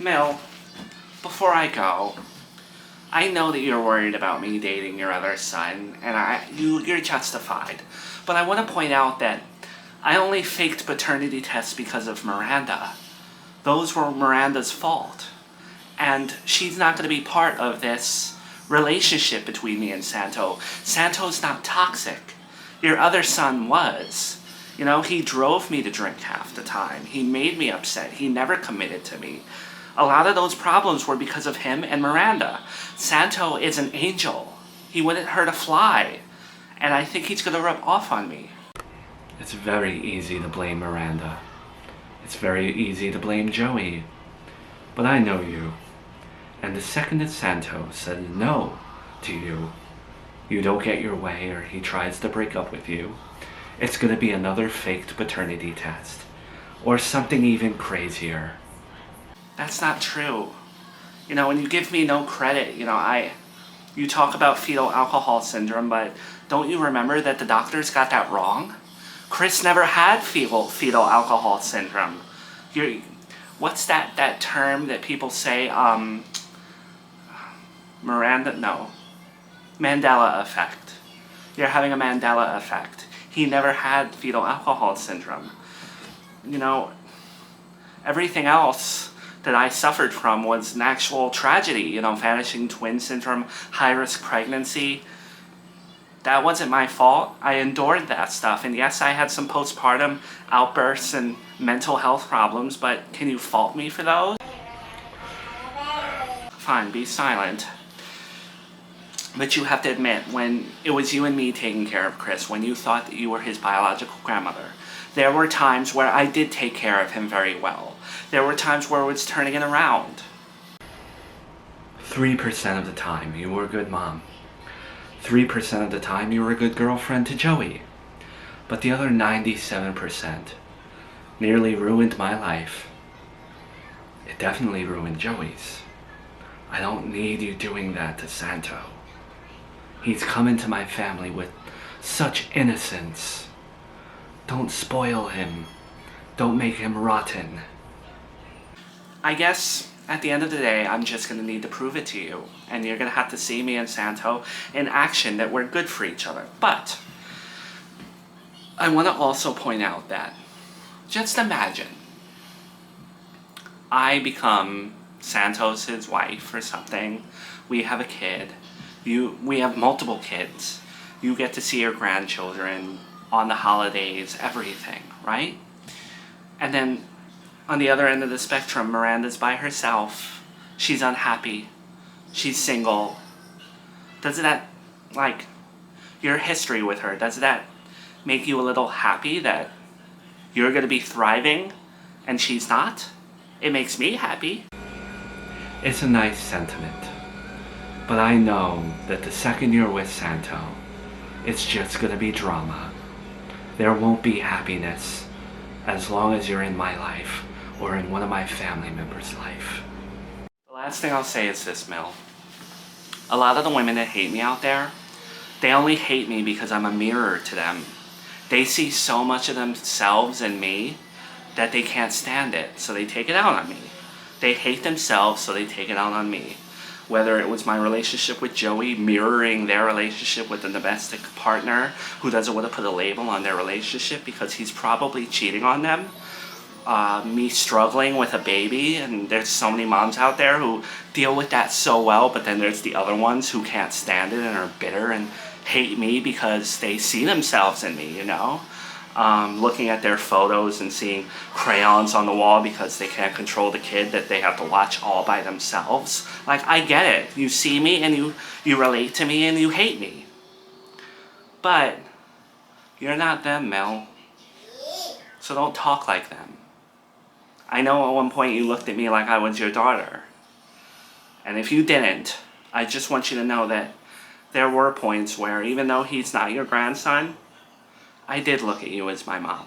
Mel, before I go, I know that you're worried about me dating your other son, and you're justified. But I want to point out that I only faked paternity tests because of Miranda. Those were Miranda's fault. And she's not going to be part of this relationship between me and Santo. Santo's not toxic. Your other son was. You know, he drove me to drink half the time. He made me upset. He never committed to me. A lot of those problems were because of him and Miranda. Santo is an angel. He wouldn't hurt a fly. And I think he's going to rub off on me. It's very easy to blame Miranda. It's very easy to blame Joey. But I know you. And the second that Santo said no to you, you don't get your way or he tries to break up with you, it's going to be another faked paternity test. Or something even crazier. That's not true. You know, when you give me no credit, you talk about fetal alcohol syndrome, but don't you remember that the doctors got that wrong? Chris never had fetal alcohol syndrome. What's that term that people say, Mandela effect. You're having a Mandela effect. He never had fetal alcohol syndrome. You know, everything else that I suffered from was an actual tragedy. Vanishing twin syndrome, high-risk pregnancy. That wasn't my fault. I endured that stuff. And yes, I had some postpartum outbursts and mental health problems, but can you fault me for those? Fine, be silent. But you have to admit, when it was you and me taking care of Chris, when you thought that you were his biological grandmother, there were times where I did take care of him very well. There were times where it was turning it around. 3% of the time, you were a good mom. 3% of the time, you were a good girlfriend to Joey. But the other 97% nearly ruined my life. It definitely ruined Joey's. I don't need you doing that to Santo. He's come into my family with such innocence. Don't spoil him. Don't make him rotten. I guess at the end of the day, I'm just going to need to prove it to you. And you're going to have to see me and Santo in action that we're good for each other. But I want to also point out that, just imagine, I become Santos' his wife or something. We have a kid. We have multiple kids. You get to see your grandchildren on the holidays, everything, right? And then on the other end of the spectrum, Miranda's by herself. She's unhappy. She's single. Doesn't that, your history with her, does that make you a little happy that you're going to be thriving and she's not? It makes me happy. It's a nice sentiment. But I know that the second you're with Santo, it's just going to be drama. There won't be happiness as long as you're in my life or in one of my family members' life. The last thing I'll say is this, Mill. A lot of the women that hate me out there, they only hate me because I'm a mirror to them. They see so much of themselves in me that they can't stand it, so they take it out on me. They hate themselves, so they take it out on me. Whether it was my relationship with Joey mirroring their relationship with a domestic partner who doesn't want to put a label on their relationship because he's probably cheating on them. Me struggling with a baby, and there's so many moms out there who deal with that so well, but then there's the other ones who can't stand it and are bitter and hate me because they see themselves in me, looking at their photos and seeing crayons on the wall because they can't control the kid that they have to watch all by themselves. I get it. You see me and you relate to me and you hate me. But you're not them, Mel. So don't talk like them. I know at one point you looked at me like I was your daughter. And if you didn't, I just want you to know that there were points where, even though he's not your grandson, I did look at you as my mom.